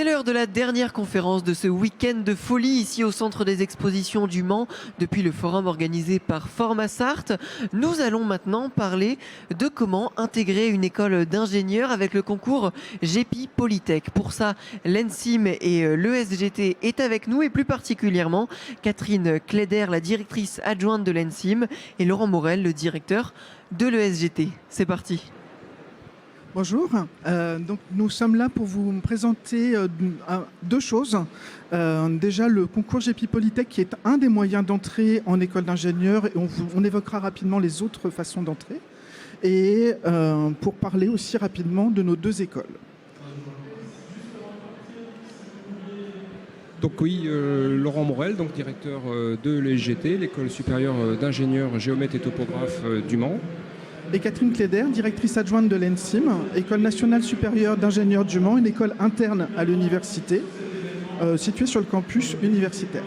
C'est l'heure de la dernière conférence de ce week-end de folie ici au Centre des Expositions du Mans depuis le forum organisé par Formasart. Nous allons maintenant parler de comment intégrer une école d'ingénieurs avec le concours GEPI Polytech. Pour ça, l'ENSIM et l'ESGT est avec nous et plus particulièrement Catherine Cléder, la directrice adjointe de l'ENSIM et Laurent Morel, le directeur de l'ESGT. C'est parti. Bonjour, donc nous sommes là pour vous présenter deux choses. Déjà le concours GEPI Polytech qui est un des moyens d'entrée en école d'ingénieur et on évoquera rapidement les autres façons d'entrer. Et pour parler aussi rapidement de nos deux écoles. Donc oui, Laurent Morel, donc directeur de l'ESGT, l'École supérieure d'ingénieurs géomètres et topographes du Mans. Et Catherine Cléder, directrice adjointe de l'ENSIM, École nationale supérieure d'ingénieurs du Mans, une école interne à l'université, située sur le campus universitaire.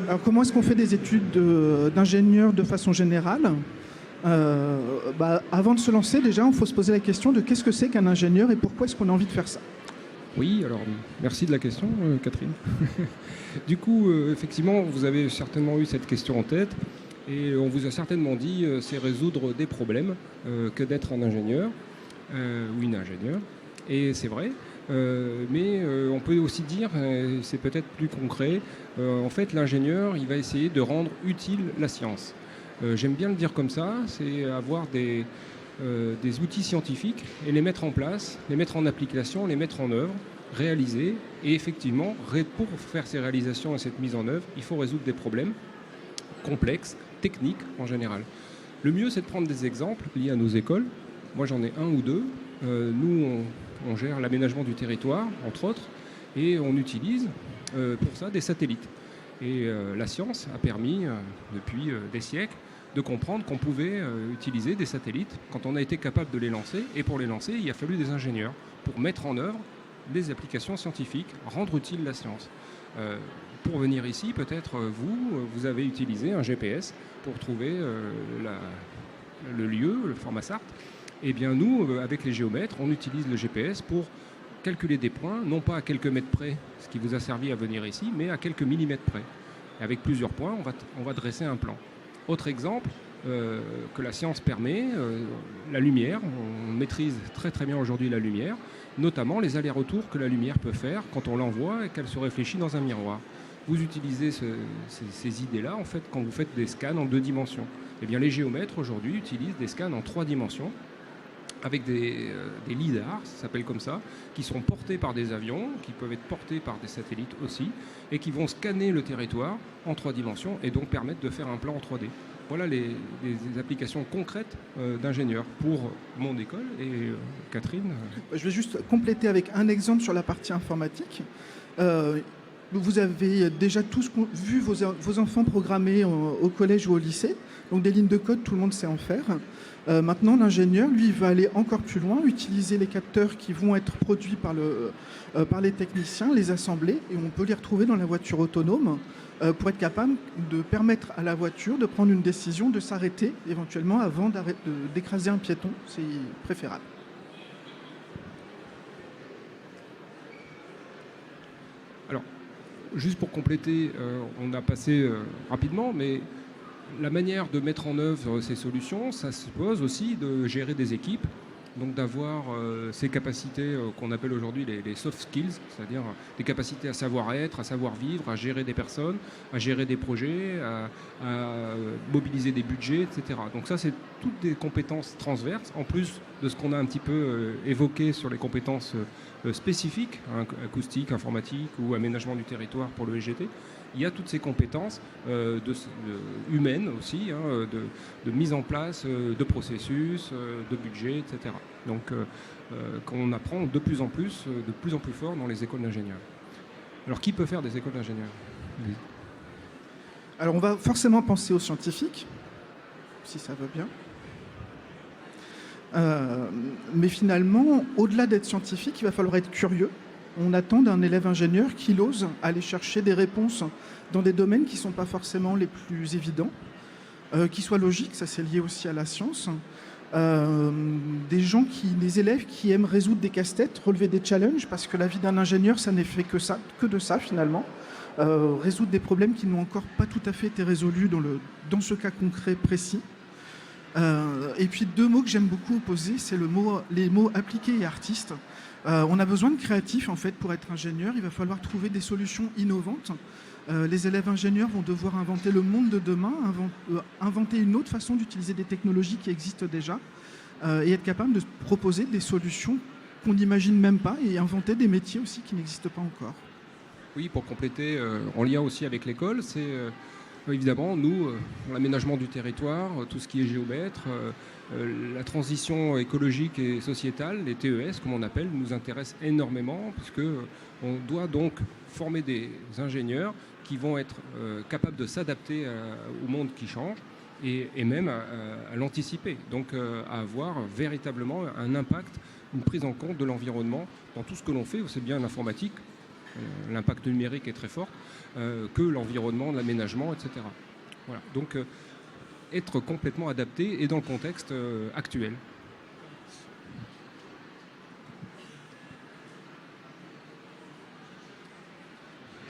Alors comment est-ce qu'on fait des études d'ingénieur de façon générale ? Avant de se lancer, déjà, il faut se poser la question de qu'est-ce que c'est qu'un ingénieur et pourquoi est-ce qu'on a envie de faire ça ? Oui, alors merci de la question, Catherine. Du coup, effectivement, vous avez certainement eu cette question en tête et on vous a certainement dit c'est résoudre des problèmes que d'être un ingénieur ou une ingénieure. Et c'est vrai, mais on peut aussi dire, c'est peut-être plus concret, en fait l'ingénieur, il va essayer de rendre utile la science. J'aime bien le dire comme ça, c'est avoir des outils scientifiques et les mettre en place, les mettre en application, les mettre en œuvre, réaliser. Et effectivement, pour faire ces réalisations et cette mise en œuvre, il faut résoudre des problèmes complexes, techniques en général. Le mieux, c'est de prendre des exemples liés à nos écoles. Moi, j'en ai un ou deux. Nous, on gère l'aménagement du territoire, entre autres, et on utilise pour ça des satellites. Et la science a permis, depuis des siècles, de comprendre qu'on pouvait utiliser des satellites quand on a été capable de les lancer. Et pour les lancer, il a fallu des ingénieurs pour mettre en œuvre des applications scientifiques, rendre utile la science. Pour venir ici, peut-être vous avez utilisé un GPS pour trouver le lieu, le Formasart. Eh bien nous, avec les géomètres, on utilise le GPS pour calculer des points, non pas à quelques mètres près, ce qui vous a servi à venir ici, mais à quelques millimètres près. Et avec plusieurs points, on va dresser un plan. Autre exemple que la science permet, la lumière. On maîtrise très très bien aujourd'hui la lumière, notamment les allers-retours que la lumière peut faire quand on l'envoie et qu'elle se réfléchit dans un miroir. Vous utilisez ces idées-là en fait quand vous faites des scans en 2 dimensions. Eh bien les géomètres aujourd'hui utilisent des scans en 3 dimensions avec des lidars, ça s'appelle comme ça, qui sont portés par des avions, qui peuvent être portés par des satellites aussi, et qui vont scanner le territoire en 3 dimensions et donc permettre de faire un plan en 3D. Voilà les applications concrètes d'ingénieurs pour mon école. Et Catherine Je vais juste compléter avec un exemple sur la partie informatique. Vous avez déjà tous vu vos enfants programmer au collège ou au lycée. Donc des lignes de code, tout le monde sait en faire. Maintenant, l'ingénieur, lui, va aller encore plus loin, utiliser les capteurs qui vont être produits par les techniciens, les assembler, et on peut les retrouver dans la voiture autonome pour être capable de permettre à la voiture de prendre une décision, de s'arrêter éventuellement avant d'écraser un piéton. C'est préférable. Alors, juste pour compléter, on a passé rapidement, mais la manière de mettre en œuvre ces solutions, ça suppose aussi de gérer des équipes, donc d'avoir ces capacités qu'on appelle aujourd'hui les soft skills, c'est-à-dire des capacités à savoir-être, à savoir-vivre, à gérer des personnes, à gérer des projets, à mobiliser des budgets, etc. Donc ça, c'est toutes des compétences transverses, en plus de ce qu'on a un petit peu évoqué sur les compétences spécifiques, acoustique, informatique ou aménagement du territoire pour le SGT. Il y a toutes ces compétences humaines aussi, de mise en place de processus, de budget, etc. Donc qu'on apprend de plus en plus fort dans les écoles d'ingénieurs. Alors qui peut faire des écoles d'ingénieurs ? Alors on va forcément penser aux scientifiques, si ça va bien. Mais finalement, au-delà d'être scientifique, il va falloir être curieux. On attend d'un élève ingénieur qu'il ose aller chercher des réponses dans des domaines qui ne sont pas forcément les plus évidents. qui soit logique, ça c'est lié aussi à la science. Des élèves qui aiment résoudre des casse-têtes, relever des challenges, parce que la vie d'un ingénieur, ça n'est fait que de ça finalement. Résoudre des problèmes qui n'ont encore pas tout à fait été résolus dans ce cas concret précis. Et puis deux mots que j'aime beaucoup opposer, c'est les mots appliqué et artiste. On a besoin de créatifs en fait pour être ingénieur. Il va falloir trouver des solutions innovantes. Les élèves ingénieurs vont devoir inventer le monde de demain, inventer une autre façon d'utiliser des technologies qui existent déjà et être capable de proposer des solutions qu'on n'imagine même pas et inventer des métiers aussi qui n'existent pas encore. Oui, pour compléter, en lien aussi avec l'école, c'est évidemment, nous, l'aménagement du territoire, tout ce qui est géomètre, la transition écologique et sociétale, les TES, comme on appelle, nous intéressent énormément, parce qu'on doit donc former des ingénieurs qui vont être capables de s'adapter au monde qui change et même à l'anticiper, donc à avoir véritablement un impact, une prise en compte de l'environnement dans tout ce que l'on fait, aussi bien l'informatique, l'impact numérique est très fort, que l'environnement, l'aménagement, etc. Voilà. Donc être complètement adapté et dans le contexte actuel.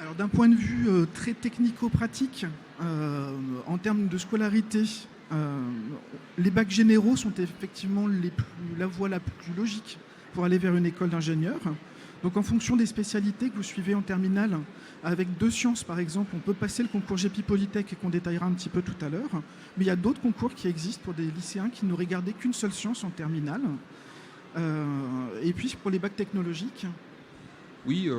Alors d'un point de vue très technico-pratique, en termes de scolarité, les bacs généraux sont effectivement la voie la plus logique pour aller vers une école d'ingénieur. Donc en fonction des spécialités que vous suivez en terminale, avec 2 sciences par exemple, on peut passer le concours GEPI Polytech et qu'on détaillera un petit peu tout à l'heure. Mais il y a d'autres concours qui existent pour des lycéens qui n'auraient gardé qu'une seule science en terminale. Et puis pour les bacs technologiques. Oui,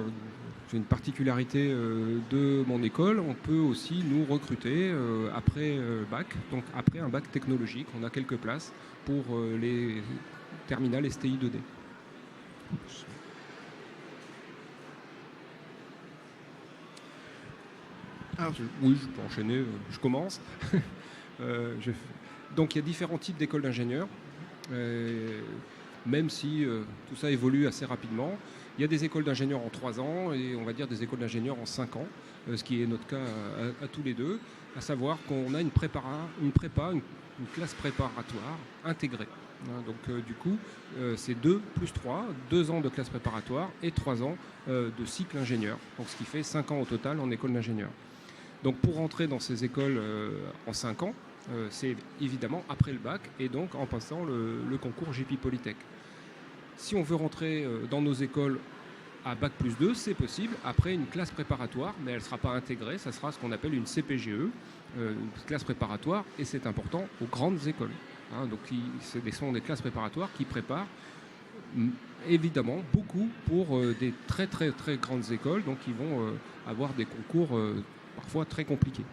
c'est une particularité de mon école. On peut aussi nous recruter après bac, donc après un bac technologique. On a quelques places pour les terminales STI 2D. Alors, oui, je peux enchaîner, je commence. Donc il y a différents types d'écoles d'ingénieurs, même si tout ça évolue assez rapidement. Il y a des écoles d'ingénieurs en 3 ans et on va dire des écoles d'ingénieurs en 5 ans, ce qui est notre cas à tous les deux, à savoir qu'on a une classe préparatoire intégrée. Donc du coup, c'est 2 plus 3, 2 ans de classe préparatoire et 3 ans de cycle ingénieur, donc ce qui fait 5 ans au total en école d'ingénieur. Donc pour rentrer dans ces écoles en 5 ans, c'est évidemment après le bac et donc en passant le concours GEPI Polytech. Si on veut rentrer dans nos écoles à bac plus 2, c'est possible, après une classe préparatoire, mais elle ne sera pas intégrée, ça sera ce qu'on appelle une CPGE, une classe préparatoire, et c'est important, aux grandes écoles. Donc ce sont des classes préparatoires qui préparent évidemment beaucoup pour des très très très grandes écoles, donc qui vont avoir des concours parfois très compliqués.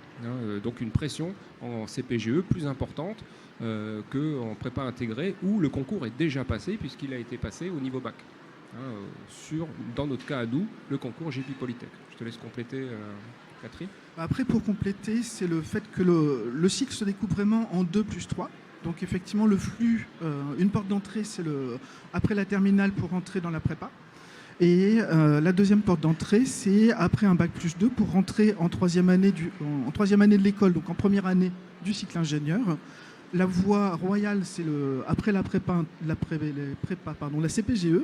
Donc une pression en CPGE plus importante qu'en prépa intégrée où le concours est déjà passé puisqu'il a été passé au niveau bac. Dans notre cas à nous, le concours GEPI Polytech. Je te laisse compléter, Catherine. Après, pour compléter, c'est le fait que le cycle se découpe vraiment en 2 plus 3. Donc effectivement, le flux, une porte d'entrée, c'est après la terminale pour rentrer dans la prépa. Et la deuxième porte d'entrée, c'est après un bac plus 2 pour rentrer en troisième année de l'école, donc en première année du cycle ingénieur. La voie royale, c'est après la CPGE.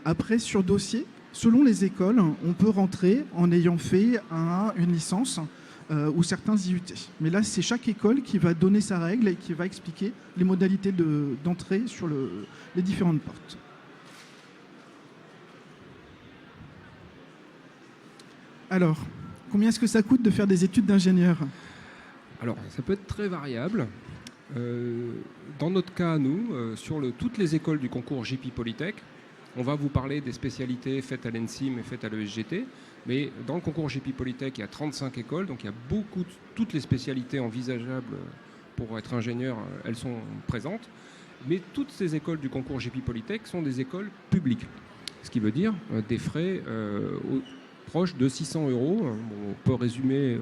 Après, sur dossier, selon les écoles, on peut rentrer en ayant fait une licence ou certains IUT. Mais là, c'est chaque école qui va donner sa règle et qui va expliquer les modalités d'entrée sur les différentes portes. Alors, combien est-ce que ça coûte de faire des études d'ingénieur ? Alors, ça peut être très variable. Dans notre cas, nous, sur toutes les écoles du concours GEPI Polytech, on va vous parler des spécialités faites à l'ENSIM et faites à l'ESGT, mais dans le concours GEPI Polytech, il y a 35 écoles, donc il y a toutes les spécialités envisageables pour être ingénieur, elles sont présentes. Mais toutes ces écoles du concours GEPI Polytech sont des écoles publiques, ce qui veut dire des frais proches de 600 €. On peut résumer,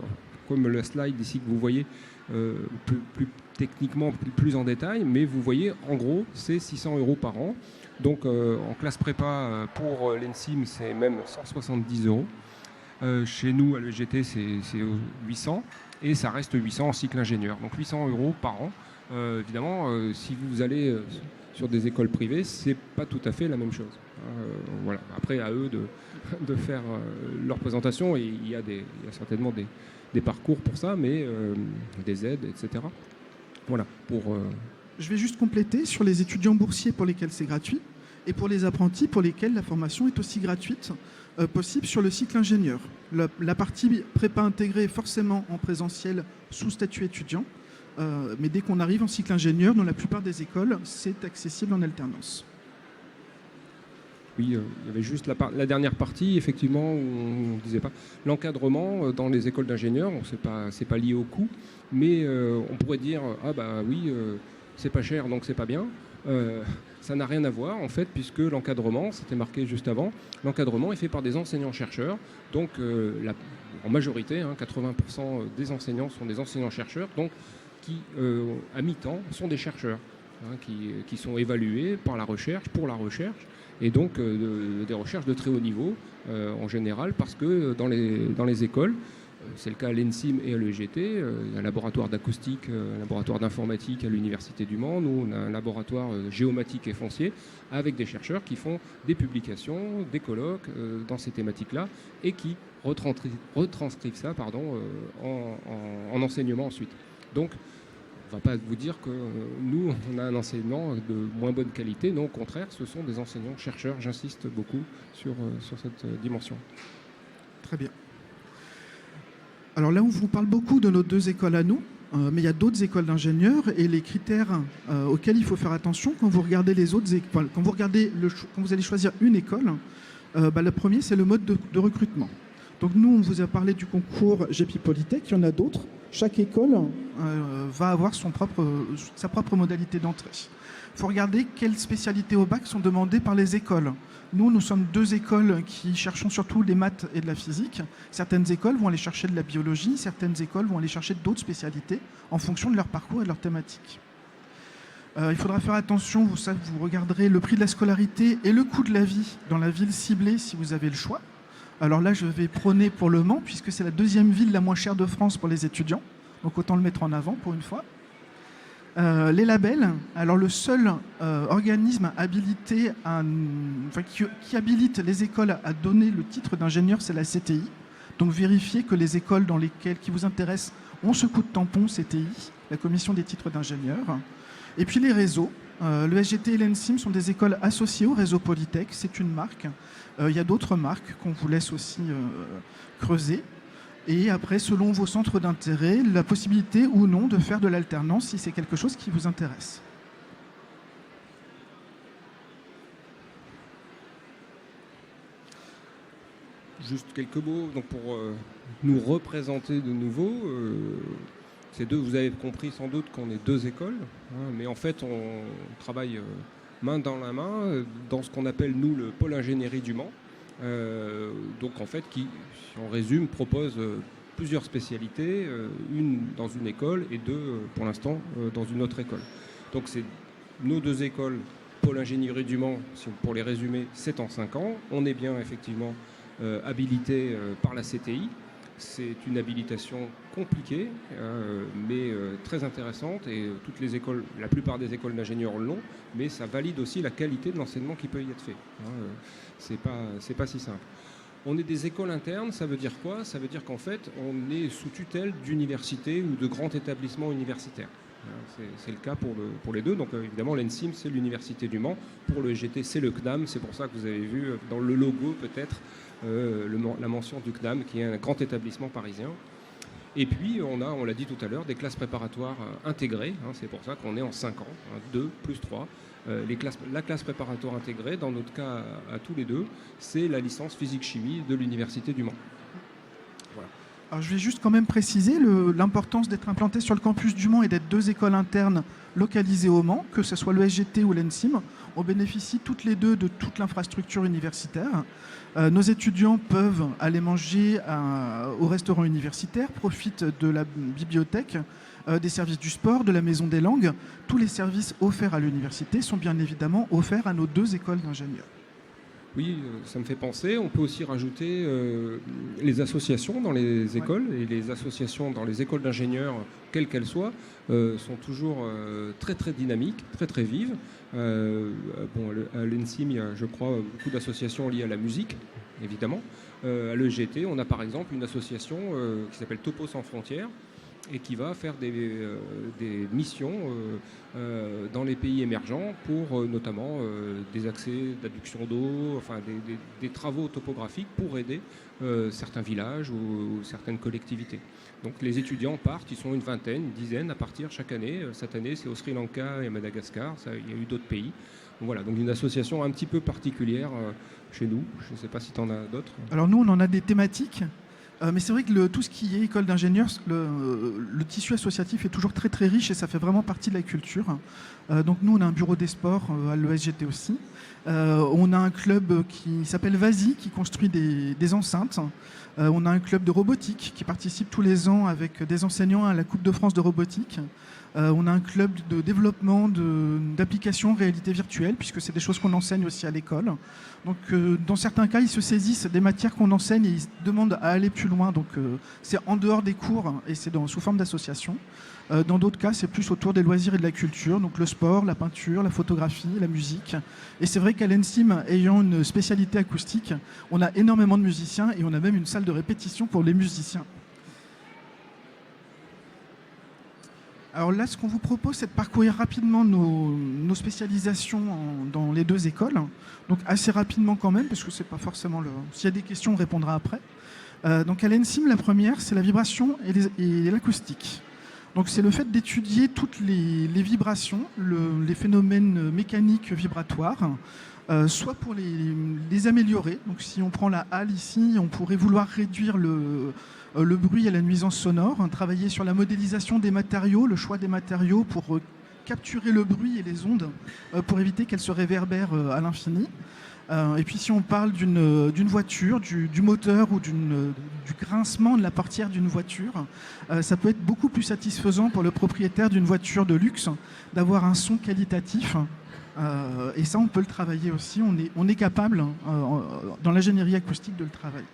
comme le slide ici que vous voyez, plus techniquement, plus en détail, mais vous voyez, en gros, c'est 600 € par an. Donc en classe prépa, pour l'ENSIM, c'est même 170 €. Chez nous, à l'EGT, c'est 800 et ça reste 800 en cycle ingénieur. Donc 800 € par an. Évidemment, si vous allez sur des écoles privées, c'est pas tout à fait la même chose. Voilà. Après, à eux de faire leur présentation, et il y a certainement des parcours pour ça, mais des aides, etc. Voilà. Je vais juste compléter sur les étudiants boursiers pour lesquels c'est gratuit et pour les apprentis pour lesquels la formation est aussi gratuite, possible sur le cycle ingénieur. La partie prépa intégrée est forcément en présentiel sous statut étudiant, mais dès qu'on arrive en cycle ingénieur, dans la plupart des écoles, c'est accessible en alternance. Oui, il y avait juste la dernière partie, effectivement, où on ne disait pas. L'encadrement dans les écoles d'ingénieurs, c'est pas lié au coût, mais on pourrait dire, ah bah oui, c'est pas cher, donc c'est pas bien. Ça n'a rien à voir, en fait, puisque l'encadrement, c'était marqué juste avant, l'encadrement est fait par des enseignants-chercheurs, donc en majorité, 80% des enseignants sont des enseignants-chercheurs, donc qui, à mi-temps, sont des chercheurs, qui sont évalués par la recherche, pour la recherche, et donc des recherches de très haut niveau en général, parce que dans les écoles, c'est le cas à l'ENSIM et à l'EGT, il y a un laboratoire d'acoustique, un laboratoire d'informatique à l'Université du Mans, nous on a un laboratoire géomatique et foncier, avec des chercheurs qui font des publications, des colloques dans ces thématiques-là, et qui retranscrivent ça en enseignement ensuite. Donc, on ne va pas vous dire que nous, on a un enseignement de moins bonne qualité. Non, au contraire, ce sont des enseignants-chercheurs. J'insiste beaucoup sur cette dimension. Très bien. Alors là, on vous parle beaucoup de nos deux écoles à nous, mais il y a d'autres écoles d'ingénieurs et les critères auxquels il faut faire attention quand vous regardez les autres écoles, quand vous allez choisir une école, le premier, c'est le mode de recrutement. Donc nous, on vous a parlé du concours GEPI Polytech, il y en a d'autres. Chaque école va avoir sa propre modalité d'entrée. Il faut regarder quelles spécialités au bac sont demandées par les écoles. Nous sommes deux écoles qui cherchons surtout des maths et de la physique. Certaines écoles vont aller chercher de la biologie, certaines écoles vont aller chercher d'autres spécialités en fonction de leur parcours et de leur thématique. Il faudra faire attention, vous regarderez le prix de la scolarité et le coût de la vie dans la ville ciblée si vous avez le choix. Alors là, je vais prôner pour Le Mans, puisque c'est la deuxième ville la moins chère de France pour les étudiants. Donc autant le mettre en avant pour une fois. Les labels, alors le seul organisme habilité qui habilite les écoles à donner le titre d'ingénieur, c'est la CTI. Donc vérifiez que les écoles qui vous intéressent ont ce coup de tampon CTI, la commission des titres d'ingénieur. Et puis les réseaux. Le SGT et l'ENSIM sont des écoles associées au réseau Polytech, c'est une marque. Il y a d'autres marques qu'on vous laisse aussi creuser. Et après, selon vos centres d'intérêt, la possibilité ou non de faire de l'alternance si c'est quelque chose qui vous intéresse. Juste quelques mots donc pour nous représenter de nouveau. Vous avez compris sans doute qu'on est deux écoles, mais en fait on travaille main dans la main dans ce qu'on appelle nous le pôle ingénierie du Mans. Donc en fait qui, si on résume, propose plusieurs spécialités, une dans une école et deux pour l'instant dans une autre école. Donc c'est nos deux écoles, pôle ingénierie du Mans, pour les résumer, c'est en 5 ans. On est bien effectivement habilité par la CTI. C'est une habilitation compliquée, mais très intéressante, et toutes les écoles, la plupart des écoles d'ingénieurs l'ont, mais ça valide aussi la qualité de l'enseignement qui peut y être fait. C'est pas si simple. On est des écoles internes, ça veut dire quoi? Ça veut dire qu'en fait, on est sous tutelle d'universités ou de grands établissements universitaires. C'est le cas pour les deux. Donc évidemment, l'ENSIM, c'est l'Université du Mans. Pour le GT, c'est le CNAM. C'est pour ça que vous avez vu dans le logo peut-être la mention du CNAM, qui est un grand établissement parisien. Et puis, on l'a dit tout à l'heure, des classes préparatoires intégrées. C'est pour ça qu'on est en 5 ans, 2 plus 3. La classe préparatoire intégrée, dans notre cas à tous les deux, c'est la licence physique-chimie de l'Université du Mans. Voilà. Alors, je vais juste quand même préciser l'importance d'être implanté sur le campus du Mans et d'être deux écoles internes localisées au Mans, que ce soit le SGT ou l'ENSIM. On bénéficie toutes les deux de toute l'infrastructure universitaire. Nos étudiants peuvent aller manger au restaurant universitaire, profitent de la bibliothèque, des services du sport, de la maison des langues. Tous les services offerts à l'université sont bien évidemment offerts à nos deux écoles d'ingénieurs. Oui, ça me fait penser. On peut aussi rajouter les associations dans les écoles. Et les associations dans les écoles d'ingénieurs, quelles qu'elles soient, sont toujours très très dynamiques, très très vives. À l'ENSIM, il y a, je crois, beaucoup d'associations liées à la musique, évidemment. À l'EGT, on a par exemple une association qui s'appelle Topo Sans Frontières, et qui va faire des missions dans les pays émergents pour notamment des accès d'adduction d'eau, enfin des travaux topographiques pour aider certains villages ou certaines collectivités. Donc les étudiants partent, ils sont une vingtaine, une dizaine à partir chaque année. Cette année, c'est au Sri Lanka et à Madagascar. Il y a eu d'autres pays. Donc voilà, donc une association un petit peu particulière chez nous. Je ne sais pas si tu en as d'autres. Alors nous, on en a des thématiques. Mais c'est vrai que tout ce qui est école d'ingénieurs, le tissu associatif est toujours très très riche et ça fait vraiment partie de la culture. Donc nous, on a un bureau des sports à l'ESGT aussi. On a un club qui s'appelle Vasi, qui construit des enceintes. On a un club de robotique qui participe tous les ans avec des enseignants à la Coupe de France de robotique. On a un club de développement d'applications réalité virtuelle, puisque c'est des choses qu'on enseigne aussi à l'école. Donc, dans certains cas, ils se saisissent des matières qu'on enseigne et ils se demandent à aller plus loin. Donc, c'est en dehors des cours et c'est sous forme d'association. Dans d'autres cas, c'est plus autour des loisirs et de la culture, donc le sport, la peinture, la photographie, la musique. Et c'est vrai qu'à l'ENSIM, ayant une spécialité acoustique, on a énormément de musiciens et on a même une salle de répétition pour les musiciens. Alors là, ce qu'on vous propose, c'est de parcourir rapidement nos spécialisations dans les deux écoles. Donc assez rapidement quand même, parce que c'est pas forcément le... S'il y a des questions, on répondra après. Donc à l'ENSIM, la première, c'est la vibration et l'acoustique. Donc c'est le fait d'étudier toutes les vibrations, les phénomènes mécaniques vibratoires, soit pour les améliorer. Donc si on prend la halle ici, on pourrait vouloir réduire le bruit et la nuisance sonore, travailler sur la modélisation des matériaux, le choix des matériaux pour capturer le bruit et les ondes pour éviter qu'elles se réverbèrent à l'infini. Et puis si on parle d'une voiture, du moteur ou du grincement de la portière d'une voiture, ça peut être beaucoup plus satisfaisant pour le propriétaire d'une voiture de luxe d'avoir un son qualitatif. Et ça, on peut le travailler aussi. On est capable, dans l'ingénierie acoustique, de le travailler.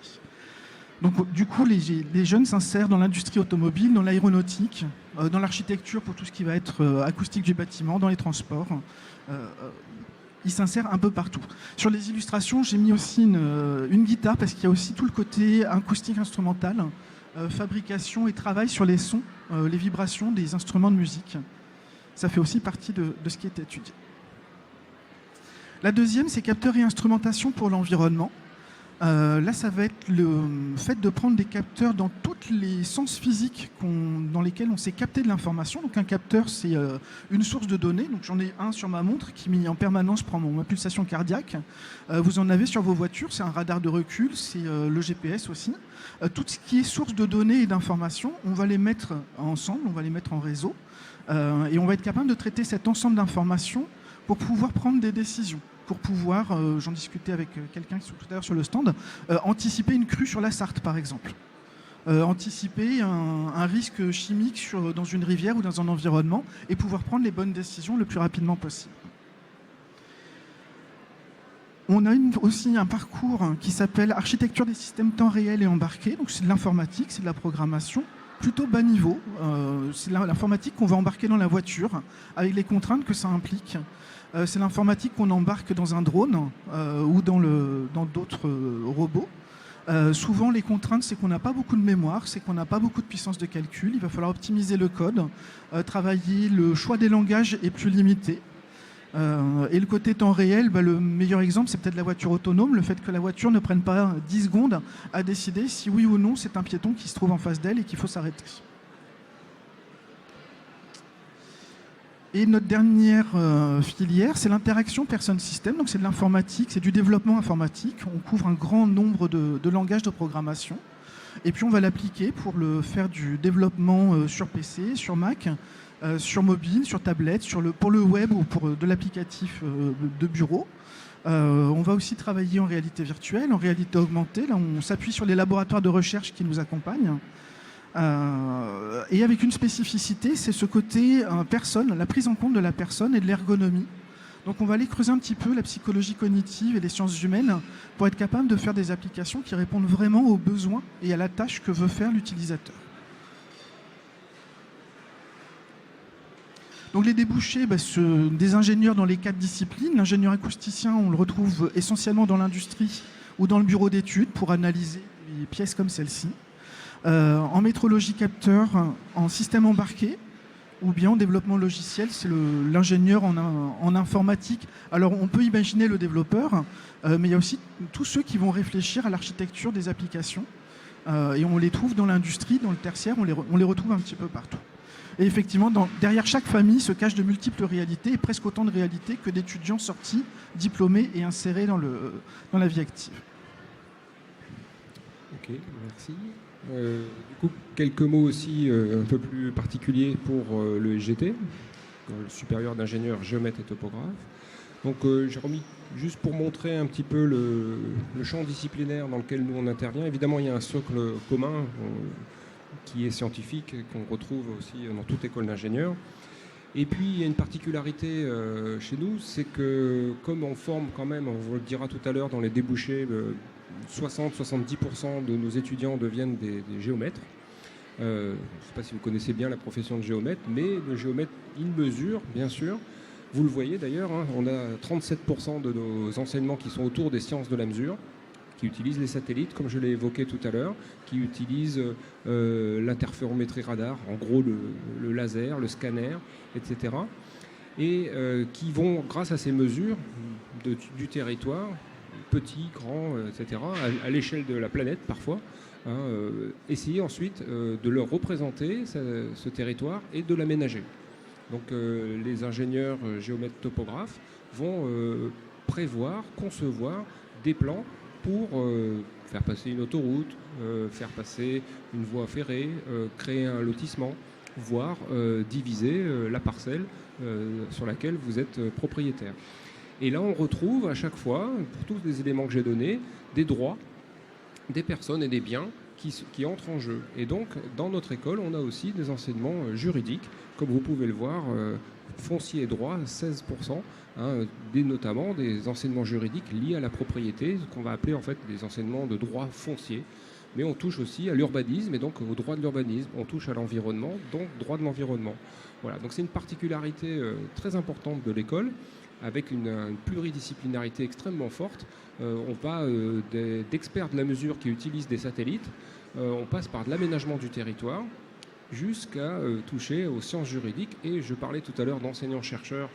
Donc, du coup, les jeunes s'insèrent dans l'industrie automobile, dans l'aéronautique, dans l'architecture pour tout ce qui va être acoustique du bâtiment, dans les transports. Ils s'insèrent un peu partout. Sur les illustrations, j'ai mis aussi une guitare parce qu'il y a aussi tout le côté acoustique instrumental, fabrication et travail sur les sons, les vibrations des instruments de musique. Ça fait aussi partie de ce qui est étudié. La deuxième, c'est capteurs et instrumentation pour l'environnement. Là, ça va être le fait de prendre des capteurs dans tous les sens physiques dans lesquels on sait capter de l'information. Donc un capteur, c'est une source de données. Donc j'en ai un sur ma montre qui en permanence prend ma pulsation cardiaque. Vous en avez sur vos voitures, c'est un radar de recul, c'est le GPS aussi. Tout ce qui est source de données et d'informations, on va les mettre ensemble, on va les mettre en réseau. Et on va être capable de traiter cet ensemble d'informations pour pouvoir prendre des décisions. Pour pouvoir, j'en discutais avec quelqu'un tout à l'heure sur le stand, anticiper une crue sur la Sarthe, par exemple. Anticiper un risque chimique dans une rivière ou dans un environnement et pouvoir prendre les bonnes décisions le plus rapidement possible. On a aussi un parcours qui s'appelle Architecture des systèmes temps réel et embarqués. Donc c'est de l'informatique, c'est de la programmation, plutôt bas niveau. C'est l'informatique qu'on va embarquer dans la voiture avec les contraintes que ça implique. C'est l'informatique qu'on embarque dans un drone ou dans d'autres robots. Souvent, les contraintes, c'est qu'on n'a pas beaucoup de mémoire, c'est qu'on n'a pas beaucoup de puissance de calcul. Il va falloir optimiser le code, travailler. Le choix des langages est plus limité. Et le côté temps réel, le meilleur exemple, c'est peut-être la voiture autonome. Le fait que la voiture ne prenne pas 10 secondes à décider si oui ou non c'est un piéton qui se trouve en face d'elle et qu'il faut s'arrêter. Et notre dernière filière, c'est l'interaction personne-système. Donc c'est de l'informatique, c'est du développement informatique. On couvre un grand nombre de langages de programmation. Et puis on va l'appliquer pour faire du développement sur PC, sur Mac, sur mobile, sur tablette, pour le web ou pour de l'applicatif de bureau. On va aussi travailler en réalité virtuelle, en réalité augmentée. Là, on s'appuie sur les laboratoires de recherche qui nous accompagnent. Et avec une spécificité, c'est ce côté personne, la prise en compte de la personne et de l'ergonomie. Donc on va aller creuser un petit peu la psychologie cognitive et les sciences humaines pour être capable de faire des applications qui répondent vraiment aux besoins et à la tâche que veut faire l'utilisateur. Donc les débouchés, des ingénieurs dans les 4 disciplines. L'ingénieur acousticien, on le retrouve essentiellement dans l'industrie ou dans le bureau d'études pour analyser les pièces comme celle-ci. En métrologie capteur, en système embarqué, ou bien en développement logiciel, c'est l'ingénieur en informatique. Alors on peut imaginer le développeur, mais il y a aussi tous ceux qui vont réfléchir à l'architecture des applications. Et on les trouve dans l'industrie, dans le tertiaire, on les retrouve un petit peu partout. Et effectivement, derrière chaque famille se cachent de multiples réalités, et presque autant de réalités que d'étudiants sortis, diplômés et insérés dans la vie active. Ok, merci. Du coup, quelques mots aussi un peu plus particuliers pour le SGT, le supérieur d'ingénieur géomètre et topographe. Donc j'ai remis juste pour montrer un petit peu le champ disciplinaire dans lequel nous on intervient. Évidemment, il y a un socle commun qui est scientifique et qu'on retrouve aussi dans toute école d'ingénieur. Et puis il y a une particularité chez nous, c'est que comme on forme quand même, on vous le dira tout à l'heure dans les débouchés, 60-70% de nos étudiants deviennent des géomètres. Je ne sais pas si vous connaissez bien la profession de géomètre, mais le géomètre, il mesure, bien sûr. Vous le voyez d'ailleurs, hein, on a 37% de nos enseignements qui sont autour des sciences de la mesure, qui utilisent les satellites, comme je l'ai évoqué tout à l'heure, qui utilisent l'interférométrie radar, en gros le laser, le scanner, etc. Et qui vont, grâce à ces mesures du territoire, petit, grand, etc., à l'échelle de la planète parfois, hein, essayer ensuite de leur représenter ce territoire et de l'aménager. Donc les ingénieurs géomètres topographes vont prévoir, concevoir des plans pour faire passer une autoroute, faire passer une voie ferrée, créer un lotissement, voire diviser la parcelle sur laquelle vous êtes propriétaire. Et là, on retrouve à chaque fois, pour tous les éléments que j'ai donnés, des droits, des personnes et des biens qui entrent en jeu. Et donc, dans notre école, on a aussi des enseignements juridiques, comme vous pouvez le voir, foncier et droit, 16%, hein, notamment des enseignements juridiques liés à la propriété, ce qu'on va appeler en fait des enseignements de droit foncier. Mais on touche aussi à l'urbanisme et donc au droit de l'urbanisme. On touche à l'environnement, donc droit de l'environnement. Voilà, donc c'est une particularité très importante de l'école, avec une pluridisciplinarité extrêmement forte. On va d'experts de la mesure qui utilisent des satellites, on passe par de l'aménagement du territoire, jusqu'à toucher aux sciences juridiques. Et je parlais tout à l'heure d'enseignants-chercheurs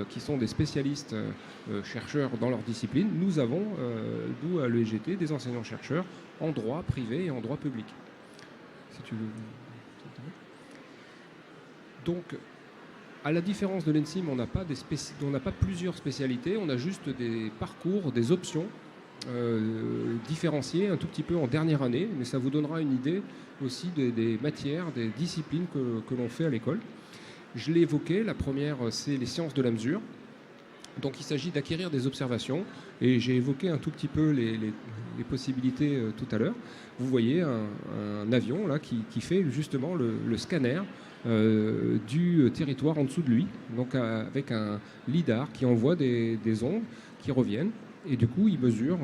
qui sont des spécialistes chercheurs dans leur discipline. Nous avons, nous, à l'ESGT, des enseignants-chercheurs en droit privé et en droit public. Si tu veux. Donc, à la différence de l'ENSIM, on n'a pas plusieurs spécialités, on a juste des parcours, des options différenciées un tout petit peu en dernière année, mais ça vous donnera une idée aussi des matières, des disciplines que l'on fait à l'école. Je l'ai évoqué, la première, c'est les sciences de la mesure. Donc il s'agit d'acquérir des observations, et j'ai évoqué un tout petit peu les possibilités tout à l'heure. Vous voyez un avion là qui fait justement le scanner du territoire en dessous de lui, donc avec un lidar qui envoie des ondes qui reviennent, et du coup il mesure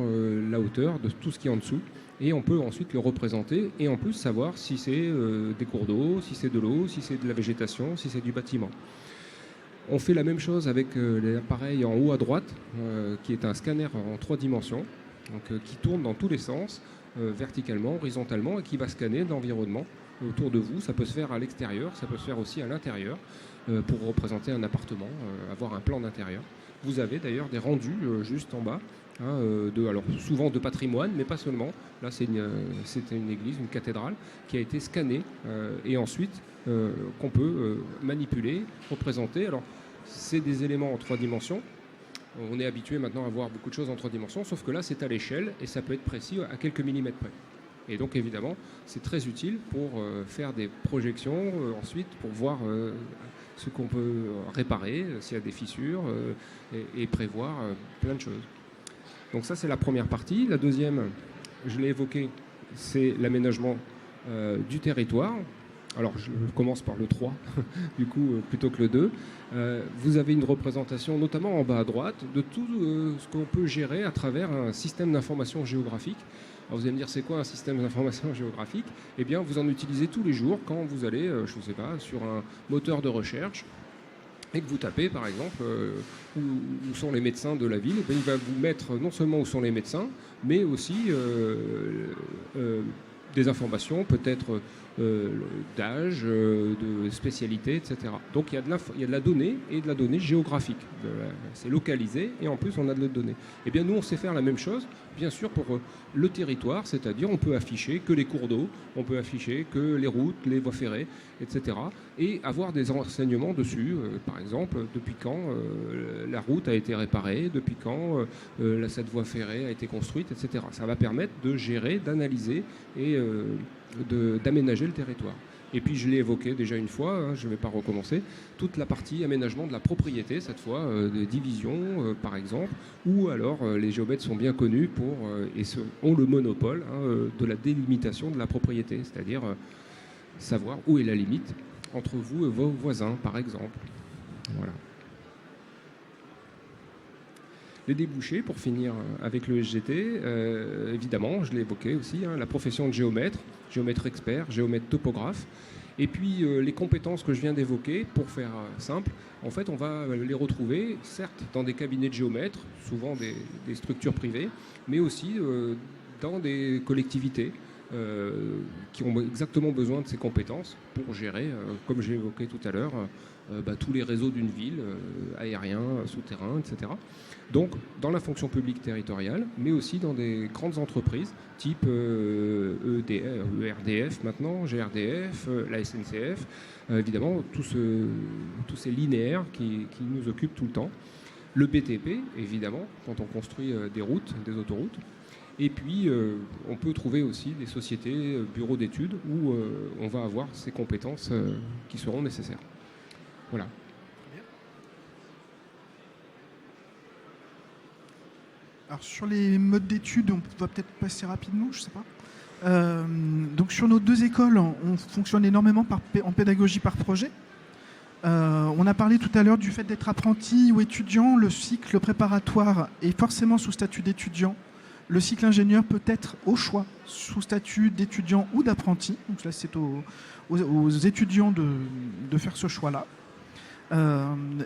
la hauteur de tout ce qui est en dessous, et on peut ensuite le représenter et en plus savoir si c'est des cours d'eau, si c'est de l'eau, si c'est de la végétation, si c'est du bâtiment. On fait la même chose avec l'appareil en haut à droite, qui est un scanner en 3 dimensions, donc, qui tourne dans tous les sens, verticalement, horizontalement, et qui va scanner l'environnement autour de vous. Ça peut se faire à l'extérieur, ça peut se faire aussi à l'intérieur, pour représenter un appartement, avoir un plan d'intérieur. Vous avez d'ailleurs des rendus juste en bas, hein, alors souvent de patrimoine, mais pas seulement. Là, c'était une église, une cathédrale, qui a été scannée et ensuite qu'on peut manipuler, représenter. Alors, c'est des éléments en 3 dimensions. On est habitué maintenant à voir beaucoup de choses en 3 dimensions, sauf que là, c'est à l'échelle et ça peut être précis à quelques millimètres près. Et donc, évidemment, c'est très utile pour faire des projections, ensuite, pour voir ce qu'on peut réparer, s'il y a des fissures, et prévoir plein de choses. Donc ça, c'est la première partie. La deuxième, je l'ai évoqué, c'est l'aménagement du territoire. Alors, je commence par le 3, du coup, plutôt que le 2. Vous avez une représentation, notamment en bas à droite, de tout ce qu'on peut gérer à travers un système d'information géographique. Alors, vous allez me dire, c'est quoi un système d'information géographique? Eh bien, vous en utilisez tous les jours quand vous allez, je ne sais pas, sur un moteur de recherche et que vous tapez, par exemple, où sont les médecins de la ville. Eh bien, il va vous mettre non seulement où sont les médecins, mais aussi des informations, peut-être d'âge, de spécialité, etc. Donc il y a de la donnée et de la donnée géographique. C'est localisé et en plus on a de la donnée. Eh bien nous on sait faire la même chose, bien sûr pour le territoire, c'est-à-dire on peut afficher que les cours d'eau, on peut afficher que les routes, les voies ferrées, etc. Et avoir des renseignements dessus, par exemple depuis quand la route a été réparée, depuis quand cette voie ferrée a été construite, etc. Ça va permettre de gérer, d'analyser et d'aménager le territoire. Et puis je l'ai évoqué déjà une fois, hein, je ne vais pas recommencer, toute la partie aménagement de la propriété, cette fois, de division par exemple, ou alors les géomètres sont bien connus pour, ont le monopole de la délimitation de la propriété, c'est-à-dire savoir où est la limite entre vous et vos voisins, par exemple. Voilà. Les débouchés, pour finir avec le SGT, évidemment, je l'ai évoqué aussi, la profession de géomètre, géomètre expert, géomètre topographe, et puis les compétences que je viens d'évoquer, pour faire simple, en fait, on va les retrouver, certes, dans des cabinets de géomètres, souvent des structures privées, mais aussi dans des collectivités qui ont exactement besoin de ces compétences pour gérer, comme j'ai évoqué tout à l'heure, tous les réseaux d'une ville, aériens, souterrains, etc. Donc, dans la fonction publique territoriale, mais aussi dans des grandes entreprises, type ERDF maintenant, GRDF, la SNCF, évidemment, tous ces linéaires qui nous occupent tout le temps. Le BTP, évidemment, quand on construit des routes, des autoroutes. Et puis, on peut trouver aussi des sociétés, bureaux d'études, où on va avoir ces compétences qui seront nécessaires. Voilà. Alors sur les modes d'études, on va peut-être passer rapidement, je ne sais pas. Donc sur nos deux écoles, on fonctionne énormément en pédagogie par projet. On a parlé tout à l'heure du fait d'être apprenti ou étudiant. Le cycle préparatoire est forcément sous statut d'étudiant. Le cycle ingénieur peut être au choix sous statut d'étudiant ou d'apprenti. Donc là, c'est aux étudiants de faire ce choix-là.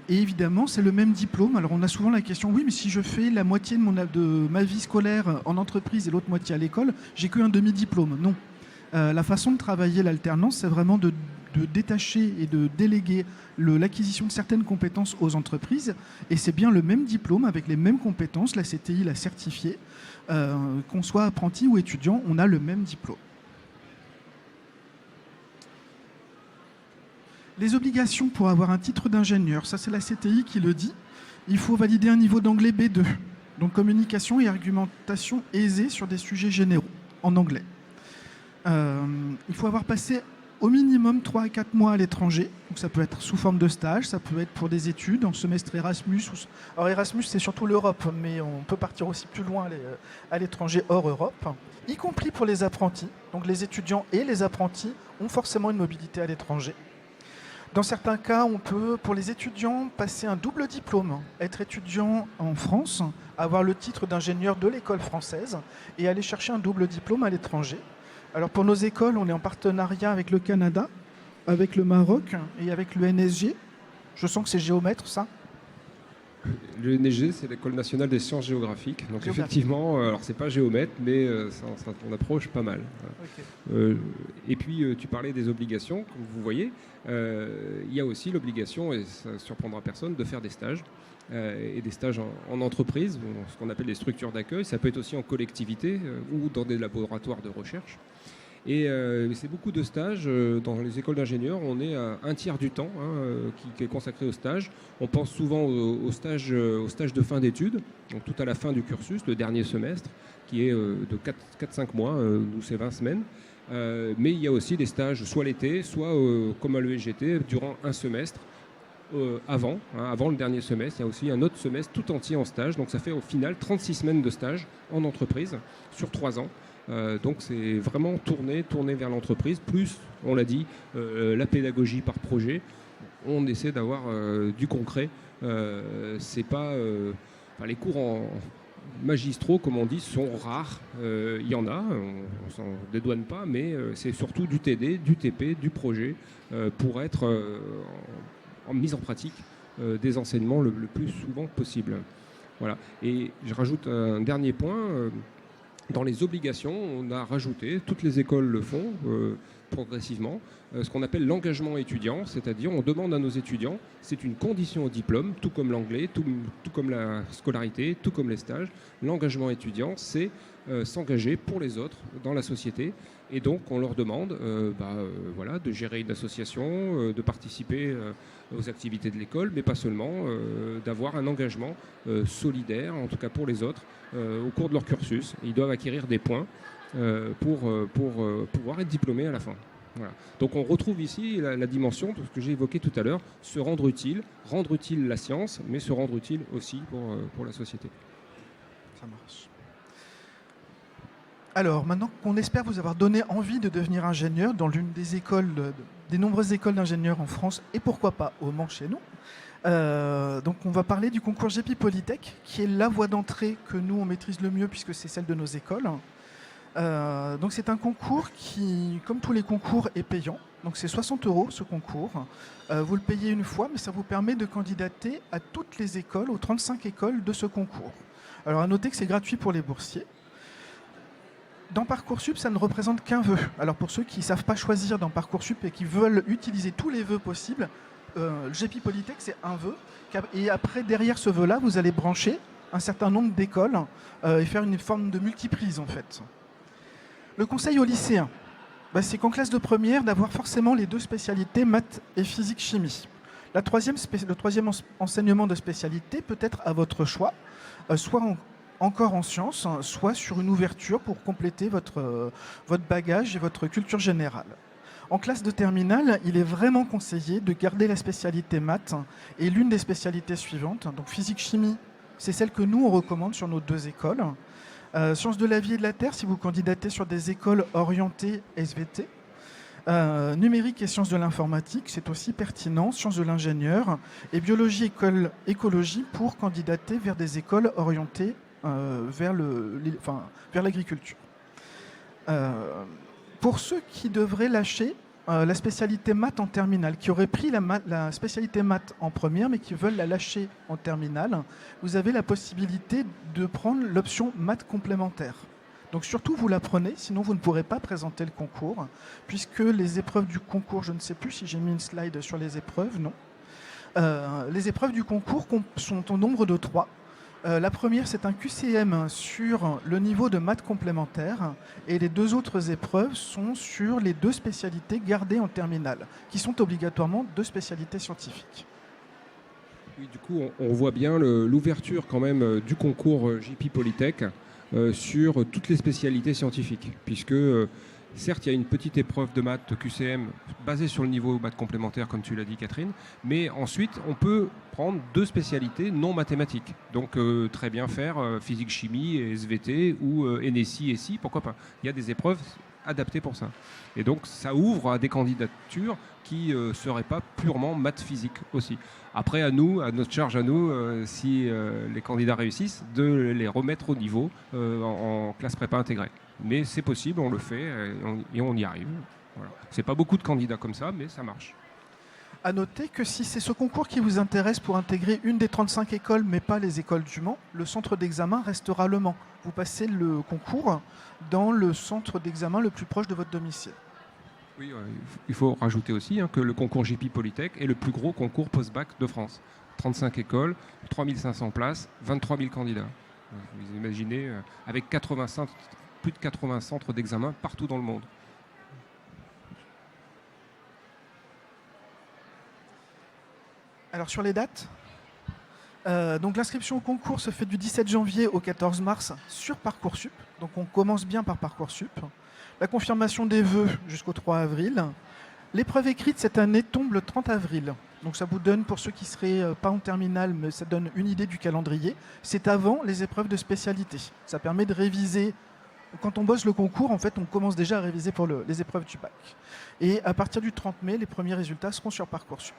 Et évidemment, c'est le même diplôme. Alors on a souvent la question, oui, mais si je fais la moitié de ma vie scolaire en entreprise et l'autre moitié à l'école, j'ai qu'un demi-diplôme. Non. La façon de travailler l'alternance, c'est vraiment de détacher et de déléguer l'acquisition de certaines compétences aux entreprises. Et c'est bien le même diplôme avec les mêmes compétences. La CTI l'a certifié. Qu'on soit apprenti ou étudiant, on a le même diplôme. Les obligations pour avoir un titre d'ingénieur, ça c'est la CTI qui le dit. Il faut valider un niveau d'anglais B2, donc communication et argumentation aisée sur des sujets généraux, en anglais. Il faut avoir passé au minimum 3 à 4 mois à l'étranger, donc ça peut être sous forme de stage, ça peut être pour des études, en semestre Erasmus. Alors Erasmus c'est surtout l'Europe, mais on peut partir aussi plus loin à l'étranger hors Europe, y compris pour les apprentis. Donc les étudiants et les apprentis ont forcément une mobilité à l'étranger. Dans certains cas, on peut, pour les étudiants, passer un double diplôme, être étudiant en France, avoir le titre d'ingénieur de l'école française et aller chercher un double diplôme à l'étranger. Alors pour nos écoles, on est en partenariat avec le Canada, avec le Maroc et avec le NSG. Je sens que c'est géomètre, ça. Le NSG, c'est l'École nationale des sciences géographiques. Donc effectivement, alors c'est pas géomètre, mais on approche pas mal. Okay. Et puis tu parlais des obligations, comme vous voyez. Il y a aussi l'obligation, et ça ne surprendra personne, de faire des stages. Et des stages en entreprise, ce qu'on appelle des structures d'accueil. Ça peut être aussi en collectivité ou dans des laboratoires de recherche. Et c'est beaucoup de stages. Dans les écoles d'ingénieurs, on est à un tiers du temps qui est consacré aux stages. On pense souvent aux stages de fin d'études, donc tout à la fin du cursus, le dernier semestre, qui est de 4-5 mois, nous c'est 20 semaines. Mais il y a aussi des stages, soit l'été, soit comme à l'ESGT, durant un semestre. Avant le dernier semestre, il y a aussi un autre semestre tout entier en stage. Donc ça fait au final 36 semaines de stage en entreprise sur 3 ans. Donc c'est vraiment tourner vers l'entreprise, plus, on l'a dit, la pédagogie par projet. On essaie d'avoir du concret. C'est pas, les cours magistraux, comme on dit, sont rares. Il y en a, on s'en dédouane pas, mais c'est surtout du TD, du TP, du projet, pour être en mise en pratique des enseignements le plus souvent possible. Voilà. Et je rajoute un dernier point. Dans les obligations, on a rajouté, toutes les écoles le font progressivement, ce qu'on appelle l'engagement étudiant, c'est-à-dire on demande à nos étudiants, c'est une condition au diplôme, tout comme l'anglais, tout comme la scolarité, tout comme les stages. L'engagement étudiant, c'est s'engager pour les autres dans la société. Et donc on leur demande de gérer une association, de participer aux activités de l'école, mais pas seulement, d'avoir un engagement solidaire, en tout cas pour les autres, au cours de leur cursus. Ils doivent acquérir des points pour pouvoir être diplômés à la fin. Voilà. Donc on retrouve ici la dimension de ce que j'ai évoqué tout à l'heure, se rendre utile la science, mais se rendre utile aussi pour la société. Ça marche. Alors, maintenant qu'on espère vous avoir donné envie de devenir ingénieur dans l'une des écoles, des nombreuses écoles d'ingénieurs en France, et pourquoi pas au Mans chez nous, donc on va parler du concours GEPI Polytech, qui est la voie d'entrée que nous, on maîtrise le mieux, puisque c'est celle de nos écoles. Donc c'est un concours qui, comme tous les concours, est payant. Donc c'est 60 € ce concours. Vous le payez une fois, mais ça vous permet de candidater à toutes les écoles, aux 35 écoles de ce concours. Alors à noter que c'est gratuit pour les boursiers. Dans Parcoursup, ça ne représente qu'un vœu. Alors pour ceux qui ne savent pas choisir dans Parcoursup et qui veulent utiliser tous les vœux possibles, le GEPI Polytech, c'est un vœu. Et après, derrière ce vœu-là, vous allez brancher un certain nombre d'écoles et faire une forme de multiprise, en fait. Le conseil aux lycéens, c'est qu'en classe de première, d'avoir forcément les 2 spécialités, maths et physique-chimie. Le troisième enseignement de spécialité peut être à votre choix, soit encore en sciences, soit sur une ouverture pour compléter votre bagage et votre culture générale. En classe de terminale, il est vraiment conseillé de garder la spécialité maths et l'une des spécialités suivantes. Donc physique-chimie, c'est celle que nous, on recommande sur nos 2 écoles. Sciences de la vie et de la terre, si vous candidatez sur des écoles orientées SVT. Numérique et sciences de l'informatique, c'est aussi pertinent. Sciences de l'ingénieur. Et biologie, écologie pour candidater vers des écoles orientées vers l'agriculture. Pour ceux qui devraient lâcher la spécialité maths en terminale, qui auraient pris la spécialité maths en première, mais qui veulent la lâcher en terminale, vous avez la possibilité de prendre l'option maths complémentaire. Donc surtout, vous la prenez, sinon vous ne pourrez pas présenter le concours, puisque les épreuves du concours, je ne sais plus si j'ai mis une slide sur les épreuves, non. Les épreuves du concours sont au nombre de 3. La première, c'est un QCM sur le niveau de maths complémentaire et les 2 autres épreuves sont sur les 2 spécialités gardées en terminale, qui sont obligatoirement 2 spécialités scientifiques. Oui, du coup, on voit bien l'ouverture quand même du concours GEPI Polytech sur toutes les spécialités scientifiques, puisque certes, il y a une petite épreuve de maths QCM basée sur le niveau maths complémentaire, comme tu l'as dit, Catherine. Mais ensuite, on peut prendre 2 spécialités non mathématiques. Donc, très bien faire physique-chimie, SVT ou NSI et SI, pourquoi pas. Il y a des épreuves adaptées pour ça. Et donc, ça ouvre à des candidatures qui ne seraient pas purement maths physique aussi. Après, à notre charge à nous, si les candidats réussissent, de les remettre au niveau en classe prépa intégrée. Mais c'est possible, on le fait et on y arrive. Voilà. C'est pas beaucoup de candidats comme ça, mais ça marche. À noter que si c'est ce concours qui vous intéresse pour intégrer une des 35 écoles, mais pas les écoles du Mans, le centre d'examen restera le Mans. Vous passez le concours dans le centre d'examen le plus proche de votre domicile. Oui, il faut rajouter aussi que le concours GEPI Polytech est le plus gros concours post-bac de France. 35 écoles, 3500 places, 23 000 candidats. Vous imaginez, avec plus de 80 centres d'examen partout dans le monde. Alors sur les dates, donc l'inscription au concours se fait du 17 janvier au 14 mars sur Parcoursup. Donc on commence bien par Parcoursup. La confirmation des vœux jusqu'au 3 avril. L'épreuve écrite cette année tombe le 30 avril. Donc ça vous donne, pour ceux qui ne seraient pas en terminale, mais ça donne une idée du calendrier. C'est avant les épreuves de spécialité. Ça permet de réviser Quand on bosse le concours, en fait, on commence déjà à réviser pour les épreuves du bac. Et à partir du 30 mai, les premiers résultats seront sur Parcoursup.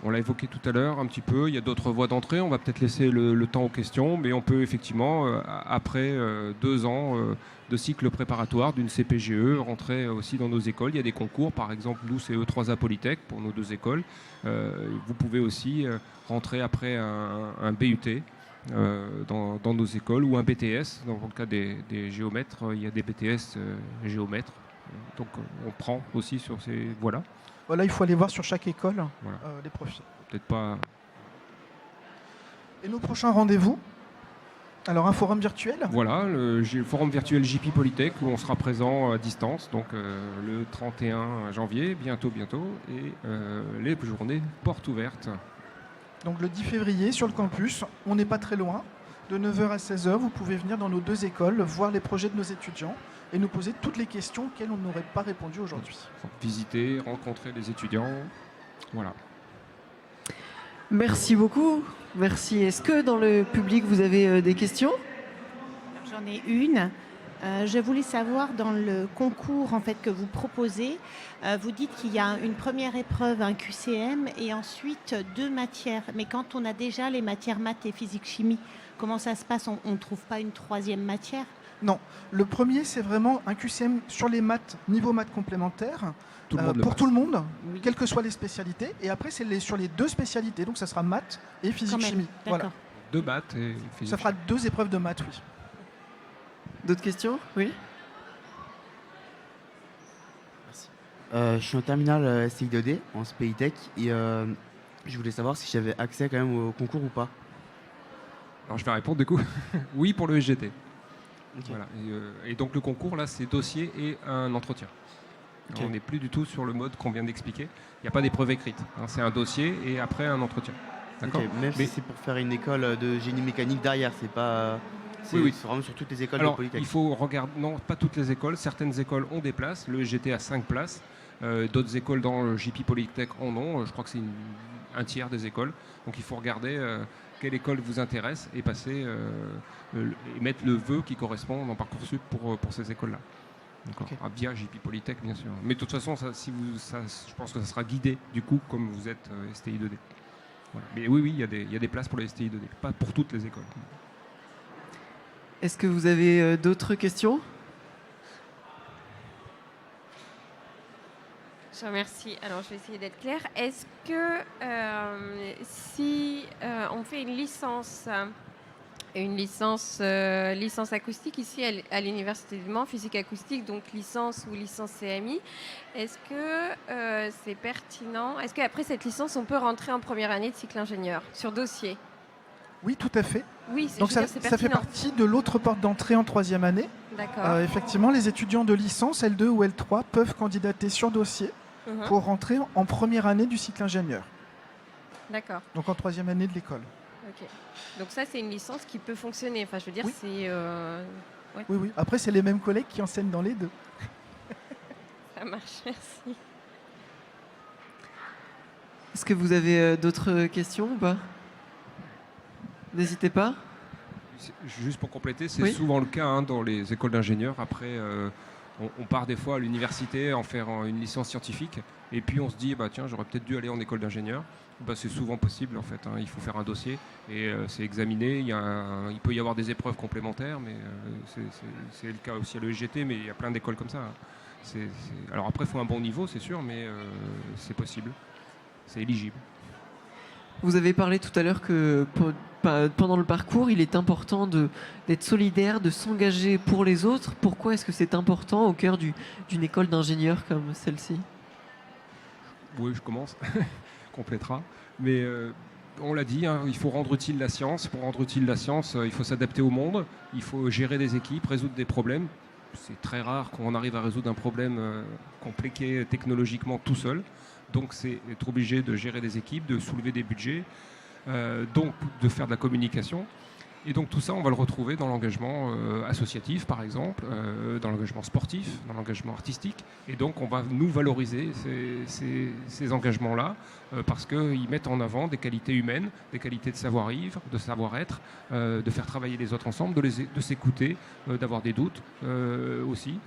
On l'a évoqué tout à l'heure un petit peu, il y a d'autres voies d'entrée, on va peut-être laisser le temps aux questions, mais on peut effectivement, après 2 ans de cycle préparatoire d'une CPGE, rentrer aussi dans nos écoles. Il y a des concours, par exemple, nous c'est E3A Polytech pour nos 2 écoles. Vous pouvez aussi rentrer après un BUT dans nos écoles ou un BTS. Dans le cas des géomètres, il y a des BTS géomètres. Donc on prend aussi sur ces voies-là. Voilà, il faut aller voir sur chaque école Voilà. les profils. Peut-être pas. Et nos prochains rendez-vous? Alors, un forum virtuel? Voilà, le forum virtuel JP Polytech où on sera présent à distance, donc le 31 janvier, bientôt, et les journées portes ouvertes. Donc le 10 février, sur le campus, on n'est pas très loin. De 9h à 16h, vous pouvez venir dans nos 2 écoles, voir les projets de nos étudiants et nous poser toutes les questions auxquelles on n'aurait pas répondu aujourd'hui. Visiter, rencontrer les étudiants, voilà. Merci beaucoup. Merci. Est-ce que dans le public, vous avez des questions? J'en ai une. Je voulais savoir, dans le concours en fait, que vous proposez, vous dites qu'il y a une première épreuve, un QCM, et ensuite 2 matières. Mais quand on a déjà les matières maths et physique-chimie, comment ça se passe? On ne trouve pas une 3e matière? Non, le premier, c'est vraiment un QCM sur les maths, niveau maths complémentaire, pour tout le monde, Oui. quelles que soient les spécialités. Et après, c'est sur les 2 spécialités, donc ça sera maths et physique-chimie. D'accord. 2 maths et physique. Ça fera 2 épreuves de maths, oui. D'autres questions? Oui. Merci. Je suis en terminale STI 2D en SPI Tech et je voulais savoir si j'avais accès quand même au concours ou pas. Alors je vais répondre du coup. Oui pour le SGT. Ok. Voilà. Et donc le concours là c'est dossier et un entretien. Ok. Alors, on n'est plus du tout sur le mode qu'on vient d'expliquer. Il n'y a pas d'épreuve écrite. Hein. C'est un dossier et après un entretien. D'accord. Ok, même Mais- si c'est pour faire une école de génie mécanique derrière, c'est pas. C'est Oui. c'est vraiment sur toutes les écoles Alors, de Polytech. il faut regarder, non, pas toutes les écoles. Certaines écoles ont des places. Le SGT a 5 places. D'autres écoles dans le JP Polytech en ont. Je crois que c'est un tiers des écoles. Donc, il faut regarder quelle école vous intéresse et passer et mettre le vœu qui correspond dans Parcoursup pour ces écoles-là. D'accord. Ok. Ah, via JP Polytech, bien sûr. Mais de toute façon, je pense que ça sera guidé du coup, comme vous êtes STI 2D. Voilà. Mais oui, il y a des places pour les STI 2D, pas pour toutes les écoles. Est-ce que vous avez d'autres questions? Je vous remercie. Alors, je vais essayer d'être claire. Est-ce que si on fait une licence acoustique ici à l'Université du Mans, physique acoustique, donc licence ou licence CMI, est-ce que c'est pertinent? Est-ce qu'après cette licence, on peut rentrer en première année de cycle ingénieur sur dossier? Oui, tout à fait. Oui, Donc je veux dire, ça c'est fait pertinent. partie de l'autre porte d'entrée en 3e année. D'accord. Effectivement, les étudiants de licence L2 ou L3 peuvent candidater sur dossier Mhm. pour rentrer en première année du cycle ingénieur, D'accord. donc en 3e année de l'école. Ok. Donc ça, c'est une licence qui peut fonctionner. Enfin, je veux dire, Oui. c'est Oui, oui. Après, c'est les mêmes collègues qui enseignent dans les 2. ça marche. Merci. Est-ce que vous avez d'autres questions ou pas? N'hésitez pas. Juste pour compléter, c'est Oui. souvent le cas hein, dans les écoles d'ingénieurs. Après, on part des fois à l'université en faire une licence scientifique, et puis on se dit, bah tiens, j'aurais peut-être dû aller en école d'ingénieur. Bah, c'est souvent possible en fait. Hein. Il faut faire un dossier et c'est examiné. Il peut y avoir des épreuves complémentaires, mais c'est le cas aussi à l'ESGT, mais il y a plein d'écoles comme ça. Hein. Alors après, il faut un bon niveau, c'est sûr, mais c'est possible. C'est éligible. Vous avez parlé tout à l'heure que pendant le parcours, il est important d'être solidaire, de s'engager pour les autres. Pourquoi est-ce que c'est important au cœur d'une école d'ingénieurs comme celle-ci? Oui, je commence. Complétera. Mais on l'a dit, hein, il faut rendre utile la science. Pour rendre utile la science, il faut s'adapter au monde. Il faut gérer des équipes, résoudre des problèmes. C'est très rare qu'on arrive à résoudre un problème compliqué technologiquement tout seul. Donc c'est être obligé de gérer des équipes, de soulever des budgets, donc de faire de la communication. Et donc tout ça, on va le retrouver dans l'engagement associatif, par exemple, dans l'engagement sportif, dans l'engagement artistique. Et donc on va nous valoriser ces engagements-là parce qu'ils mettent en avant des qualités humaines, des qualités de savoir-vivre, de savoir-être, de faire travailler les autres ensemble, de s'écouter, d'avoir des doutes aussi.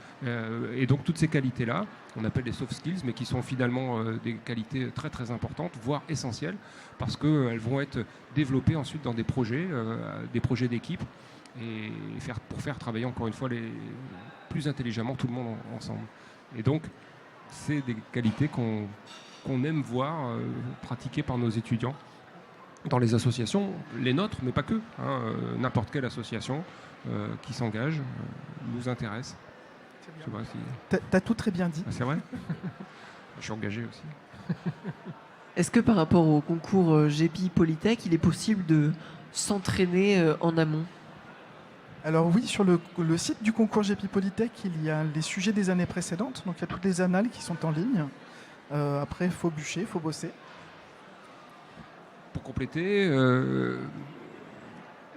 Et donc toutes ces qualités-là, on appelle des soft skills, mais qui sont finalement des qualités très très importantes, voire essentielles, parce qu'elles vont être développées ensuite dans des projets d'équipe, et pour faire travailler encore une fois plus intelligemment tout le monde ensemble. Et donc, c'est des qualités qu'on aime voir pratiquées par nos étudiants dans les associations, les nôtres, mais pas que. N'importe quelle association qui s'engage nous intéresse. Je sais pas si... T'as tout très bien dit. Ah, c'est vrai. Je suis engagé aussi. Est-ce que par rapport au concours GEPI Polytech, il est possible de s'entraîner en amont? Alors oui, sur le site du concours GEPI Polytech, il y a les sujets des années précédentes. Donc il y a toutes les annales qui sont en ligne. Après, il faut bûcher, il faut bosser. Pour compléter,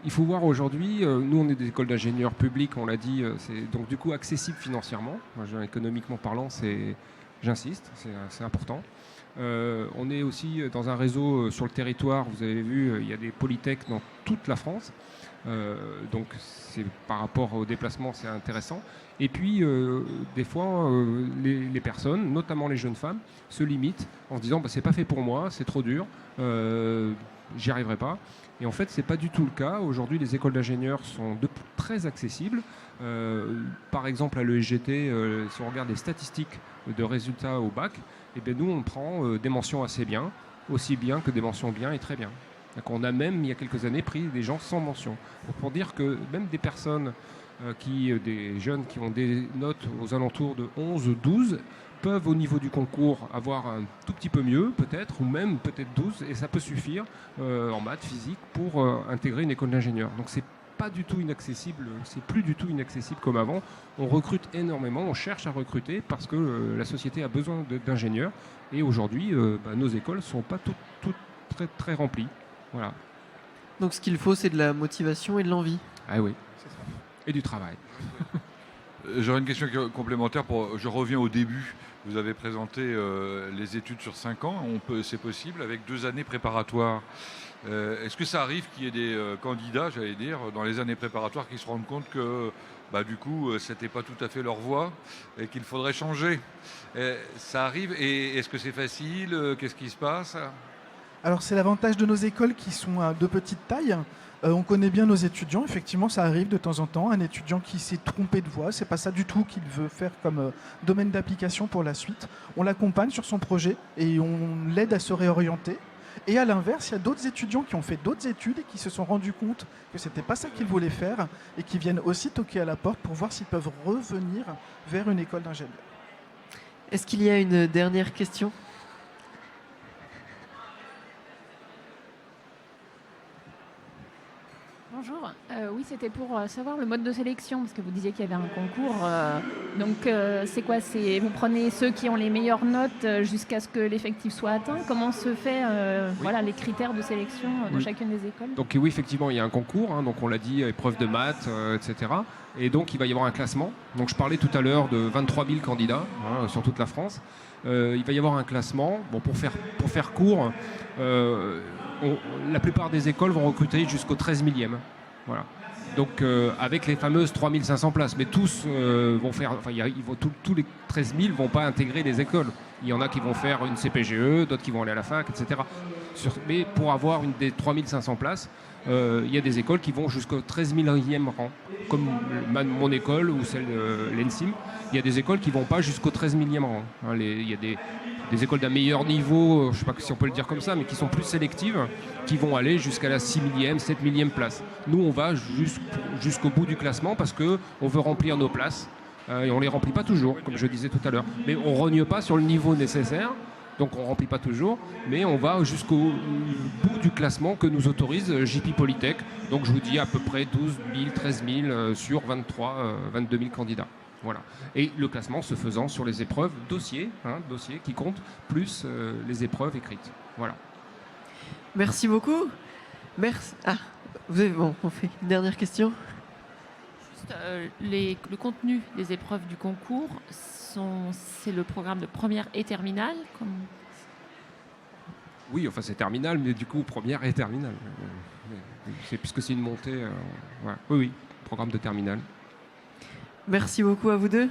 il faut voir aujourd'hui, nous on est des écoles d'ingénieurs publics, on l'a dit, c'est donc du coup accessible financièrement. Moi, économiquement parlant, j'insiste, c'est important. On est aussi dans un réseau sur le territoire, vous avez vu, il y a des polytechs dans toute la France. Donc par rapport au déplacement, c'est intéressant. Et puis, des fois, les personnes, notamment les jeunes femmes, se limitent en se disant c'est pas fait pour moi, c'est trop dur, j'y arriverai pas. Et en fait, c'est pas du tout le cas. Aujourd'hui, les écoles d'ingénieurs sont très accessibles. Par exemple, à l'ESGT, si on regarde les statistiques de résultats au bac, eh bien, nous, on prend des mentions assez bien, aussi bien que des mentions bien et très bien. Donc, on a même, il y a quelques années, pris des gens sans mention. Donc, pour dire que même des personnes, des jeunes qui ont des notes aux alentours de 11, 12, peuvent au niveau du concours avoir un tout petit peu mieux peut-être, ou même peut-être 12, et ça peut suffire en maths, physique, pour intégrer une école d'ingénieur. Donc c'est pas du tout inaccessible, c'est plus du tout inaccessible comme avant. On recrute énormément, on cherche à recruter parce que la société a besoin d'ingénieurs, et aujourd'hui nos écoles sont pas toutes très, très remplies. Voilà. Donc ce qu'il faut, c'est de la motivation et de l'envie. Ah oui, et du travail. J'aurais une question complémentaire. Je reviens au début. Vous avez présenté les études sur 5 ans. C'est possible avec 2 années préparatoires. Est-ce que ça arrive qu'il y ait des candidats, j'allais dire, dans les années préparatoires qui se rendent compte que du coup, c'était pas tout à fait leur voie et qu'il faudrait changer? Ça arrive. Et est-ce que c'est facile? Qu'est-ce qui se passe? Alors c'est l'avantage de nos écoles qui sont de petite taille. On connaît bien nos étudiants. Effectivement, ça arrive de temps en temps. Un étudiant qui s'est trompé de voie, c'est pas ça du tout qu'il veut faire comme domaine d'application pour la suite. On l'accompagne sur son projet et on l'aide à se réorienter. Et à l'inverse, il y a d'autres étudiants qui ont fait d'autres études et qui se sont rendus compte que c'était pas ça qu'ils voulaient faire et qui viennent aussi toquer à la porte pour voir s'ils peuvent revenir vers une école d'ingénieur. Est-ce qu'il y a une dernière question? Bonjour, oui c'était pour savoir le mode de sélection, parce que vous disiez qu'il y avait un concours, donc c'est quoi? Vous prenez ceux qui ont les meilleures notes jusqu'à ce que l'effectif soit atteint? Comment se fait les critères de sélection de chacune des écoles? Donc oui, effectivement, il y a un concours, donc on l'a dit, épreuve de maths, etc. Et donc il va y avoir un classement. Donc je parlais tout à l'heure de 23 000 candidats sur toute la France. Il va y avoir un classement. Bon, pour faire court, la plupart des écoles vont recruter jusqu'au 13 millième. Voilà. Donc avec les fameuses 3500 places. Mais tous vont faire... Enfin, tous les 13 000 ne vont pas intégrer les écoles. Il y en a qui vont faire une CPGE, d'autres qui vont aller à la fac, etc. Mais pour avoir une des 3500 places, il y a des écoles qui vont jusqu'au 13 000e rang. Comme mon école ou celle de l'ENSIM. Il y a des écoles qui ne vont pas jusqu'au 13 000e rang. Il y a des écoles d'un meilleur niveau, je ne sais pas si on peut le dire comme ça, mais qui sont plus sélectives, qui vont aller jusqu'à la 6 millième, 7 millième place. Nous, on va jusqu'au bout du classement parce qu'on veut remplir nos places. Et on ne les remplit pas toujours, comme je disais tout à l'heure. Mais on ne rogne pas sur le niveau nécessaire, donc on ne remplit pas toujours, mais on va jusqu'au bout du classement que nous autorise GEPI Polytech. Donc je vous dis à peu près 12 000, 13 000 sur 22 000 candidats. Voilà. Et le classement se faisant sur les épreuves dossiers qui comptent, plus les épreuves écrites. Voilà. Merci beaucoup. Merci. Bon, on fait une dernière question. Juste, le contenu des épreuves du concours, c'est le programme de première et terminale Oui, enfin c'est terminal, mais du coup première et terminale. Puisque c'est une montée. Ouais. Oui, programme de terminale. Merci beaucoup à vous deux.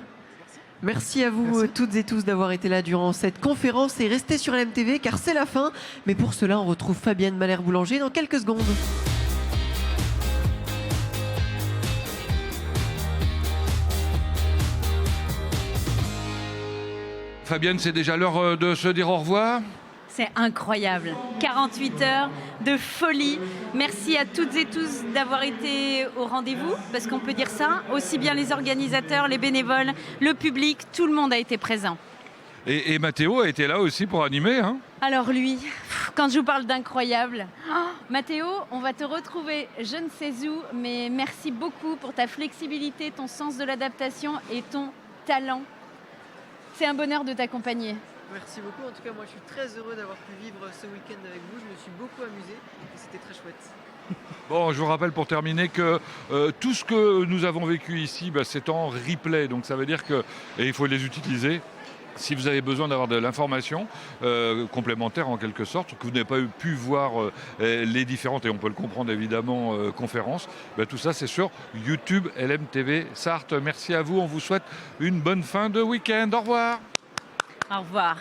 Merci à vous toutes et tous d'avoir été là durant cette conférence et restez sur LMTV car c'est la fin. Mais pour cela, on retrouve Fabienne Malher-Boulanger dans quelques secondes. Fabienne, c'est déjà l'heure de se dire au revoir. C'est incroyable. 48 heures de folie. Merci à toutes et tous d'avoir été au rendez-vous, parce qu'on peut dire ça. Aussi bien les organisateurs, les bénévoles, le public, tout le monde a été présent. Et Mathéo a été là aussi pour animer. Hein. Alors lui, quand je vous parle d'incroyable, Mathéo, on va te retrouver je ne sais où, mais merci beaucoup pour ta flexibilité, ton sens de l'adaptation et ton talent. C'est un bonheur de t'accompagner. Merci beaucoup. En tout cas, moi, je suis très heureux d'avoir pu vivre ce week-end avec vous. Je me suis beaucoup amusé et c'était très chouette. Bon, je vous rappelle pour terminer que tout ce que nous avons vécu ici, c'est en replay. Donc ça veut dire qu'il faut les utiliser. Si vous avez besoin d'avoir de l'information complémentaire en quelque sorte, que vous n'avez pas pu voir les différentes, et on peut le comprendre évidemment, conférences, tout ça c'est sur YouTube LMTV Sarthe. Merci à vous, on vous souhaite une bonne fin de week-end. Au revoir. Au revoir.